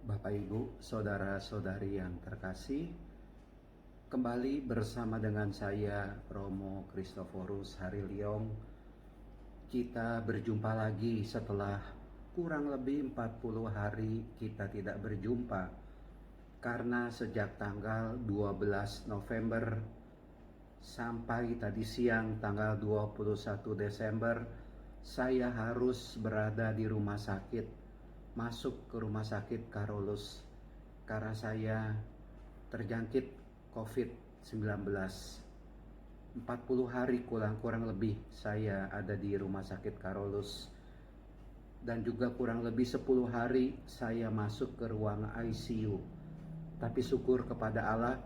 Bapak Ibu, saudara-saudari yang terkasih, kembali bersama dengan saya Romo Kristoforus Hariliong. Kita berjumpa lagi setelah kurang lebih 40 hari kita tidak berjumpa. Karena sejak tanggal 12 November sampai tadi siang tanggal 21 Desember saya harus berada di rumah sakit, masuk ke rumah sakit Carolus karena saya terjangkit COVID-19. 40 hari kurang lebih saya ada di rumah sakit Carolus, dan juga kurang lebih 10 hari saya masuk ke ruang ICU. Tapi syukur kepada Allah,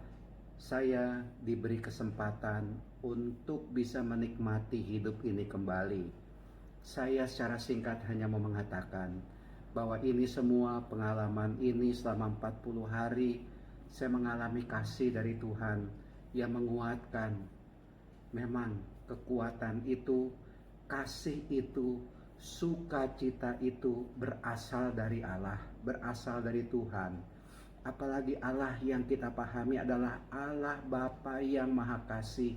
saya diberi kesempatan untuk bisa menikmati hidup ini kembali. Saya secara singkat hanya mau mengatakan bahwa ini semua pengalaman ini selama 40 hari saya mengalami kasih dari Tuhan yang menguatkan. Memang kekuatan itu, kasih itu, sukacita itu berasal dari Allah, berasal dari Tuhan. Apalagi Allah yang kita pahami adalah Allah Bapa yang Maha Kasih.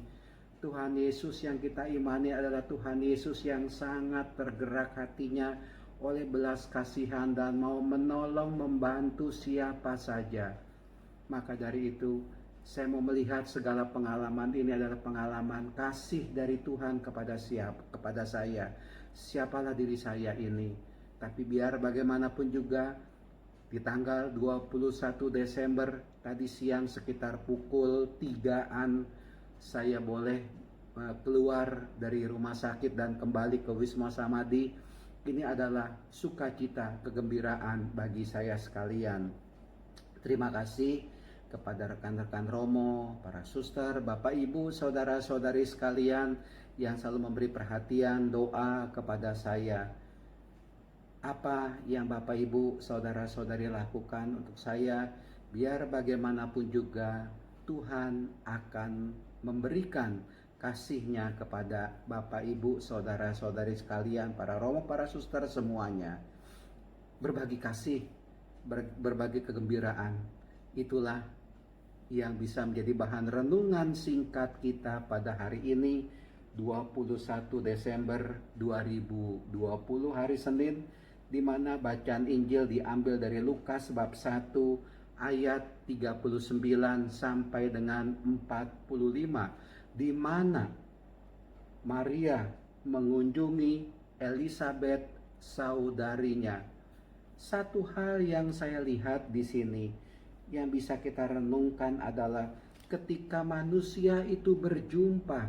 Tuhan Yesus yang kita imani adalah Tuhan Yesus yang sangat tergerak hatinya oleh belas kasihan dan mau menolong, membantu siapa saja. Maka dari itu, saya mau melihat segala pengalaman ini adalah pengalaman kasih dari Tuhan kepada saya. Siapalah diri saya ini. Tapi biar bagaimanapun juga, di tanggal 21 Desember tadi siang sekitar pukul 3-an saya boleh keluar dari rumah sakit dan kembali ke Wisma Samadhi. Ini adalah sukacita, kegembiraan bagi saya sekalian. Terima kasih kepada rekan-rekan Romo, para suster, Bapak Ibu, saudara-saudari sekalian yang selalu memberi perhatian, doa kepada saya. Apa yang Bapak Ibu saudara-saudari lakukan untuk saya, biar bagaimanapun juga Tuhan akan memberikan kasih-Nya kepada Bapak Ibu saudara-saudari sekalian, para romo, para suster semuanya. Berbagi kasih, berbagi kegembiraan, itulah yang bisa menjadi bahan renungan singkat kita pada hari ini 21 Desember 2020 hari Senin, di mana bacaan Injil diambil dari Lukas bab 1 ayat 39 sampai dengan 45, di mana Maria mengunjungi Elisabet saudarinya. Satu hal yang saya lihat di sini yang bisa kita renungkan adalah ketika manusia itu berjumpa,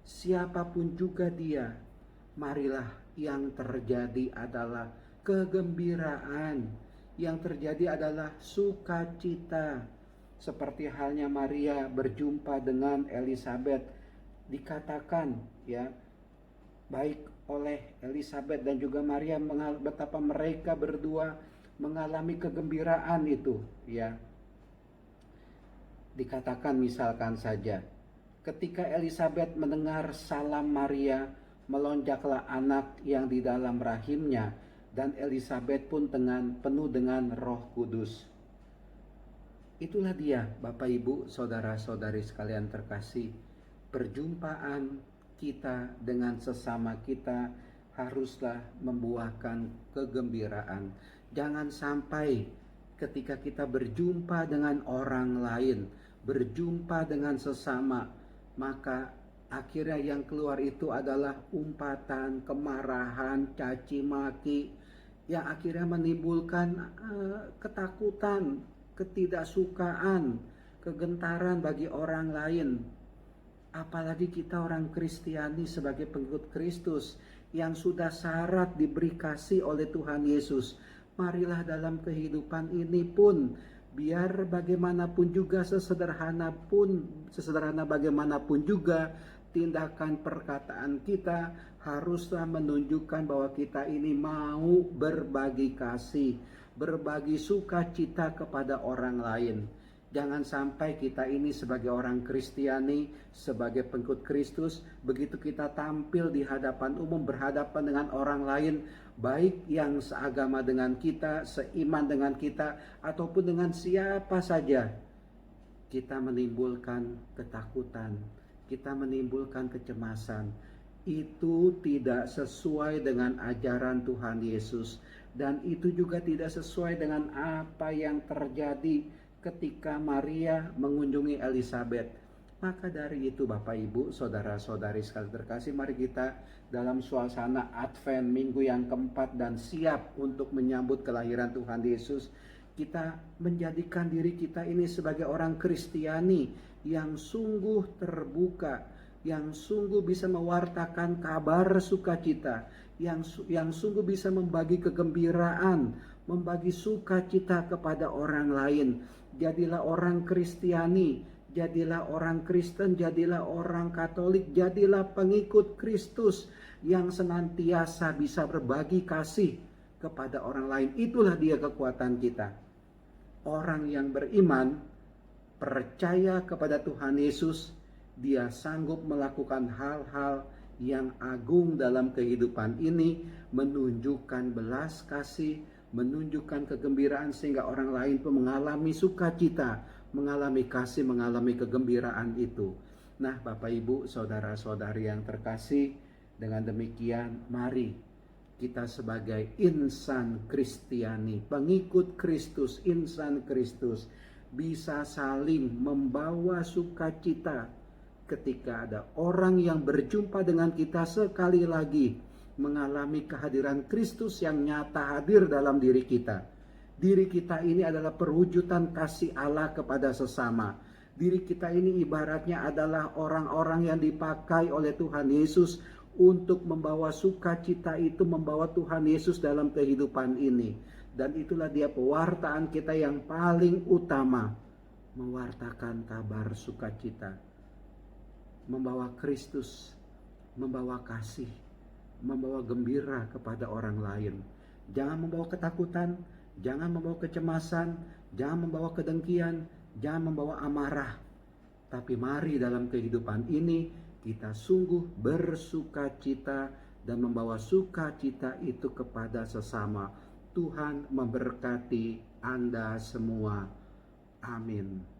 siapapun juga dia, marilah yang terjadi adalah kegembiraan, yang terjadi adalah sukacita. Seperti halnya Maria berjumpa dengan Elisabet, dikatakan ya, baik oleh Elisabet dan juga Maria, betapa mereka berdua mengalami kegembiraan itu ya. Dikatakan misalkan saja, ketika Elisabet mendengar salam Maria, melonjaklah anak yang di dalam rahimnya, dan Elisabet pun penuh dengan Roh Kudus. Itulah dia Bapak Ibu saudara-saudari sekalian terkasih, perjumpaan kita dengan sesama kita haruslah membuahkan kegembiraan. Jangan sampai ketika kita berjumpa dengan orang lain, berjumpa dengan sesama, maka akhirnya yang keluar itu adalah umpatan, kemarahan, caci maki, yang akhirnya menimbulkan ketakutan, ketidaksukaan, kegentaran bagi orang lain. Apalagi kita orang Kristiani sebagai pengikut Kristus yang sudah syarat diberi kasih oleh Tuhan Yesus. Marilah dalam kehidupan ini pun, biar bagaimanapun juga, sesederhana bagaimanapun juga tindakan perkataan kita, haruslah menunjukkan bahwa kita ini mau berbagi kasih, berbagi sukacita kepada orang lain. Jangan sampai kita ini sebagai orang Kristiani, sebagai pengikut Kristus, begitu kita tampil di hadapan umum, berhadapan dengan orang lain, baik yang seagama dengan kita, seiman dengan kita, ataupun dengan siapa saja, kita menimbulkan ketakutan, kita menimbulkan kecemasan. Itu tidak sesuai dengan ajaran Tuhan Yesus, dan itu juga tidak sesuai dengan apa yang terjadi ketika Maria mengunjungi Elizabeth. Maka dari itu Bapak Ibu, saudara-saudari sekali terkasih, mari kita dalam suasana Advent minggu yang keempat dan siap untuk menyambut kelahiran Tuhan Yesus, kita menjadikan diri kita ini sebagai orang Kristiani yang sungguh terbuka, yang sungguh bisa mewartakan kabar sukacita, yang sungguh bisa membagi kegembiraan, membagi sukacita kepada orang lain. Jadilah orang Kristiani, jadilah orang Kristen, jadilah orang Katolik, jadilah pengikut Kristus yang senantiasa bisa berbagi kasih kepada orang lain. Itulah dia kekuatan kita. Orang yang beriman, percaya kepada Tuhan Yesus, dia sanggup melakukan hal-hal yang agung dalam kehidupan ini, menunjukkan belas kasih, menunjukkan kegembiraan sehingga orang lain pun mengalami sukacita, mengalami kasih, mengalami kegembiraan itu. Nah, Bapak Ibu, saudara-saudari yang terkasih, dengan demikian mari kita sebagai insan Kristiani, pengikut Kristus, insan Kristus, bisa saling membawa sukacita ketika ada orang yang berjumpa dengan kita sekali lagi mengalami kehadiran Kristus yang nyata hadir dalam diri kita. Diri kita ini adalah perwujudan kasih Allah kepada sesama. Diri kita ini ibaratnya adalah orang-orang yang dipakai oleh Tuhan Yesus untuk membawa sukacita itu, membawa Tuhan Yesus dalam kehidupan ini. Dan itulah dia pewartaan kita yang paling utama, mewartakan kabar sukacita, membawa Kristus, membawa kasih, membawa gembira kepada orang lain. Jangan membawa ketakutan, jangan membawa kecemasan, jangan membawa kedengkian, jangan membawa amarah. Tapi mari dalam kehidupan ini kita sungguh bersukacita dan membawa sukacita itu kepada sesama. Tuhan memberkati Anda semua. Amin.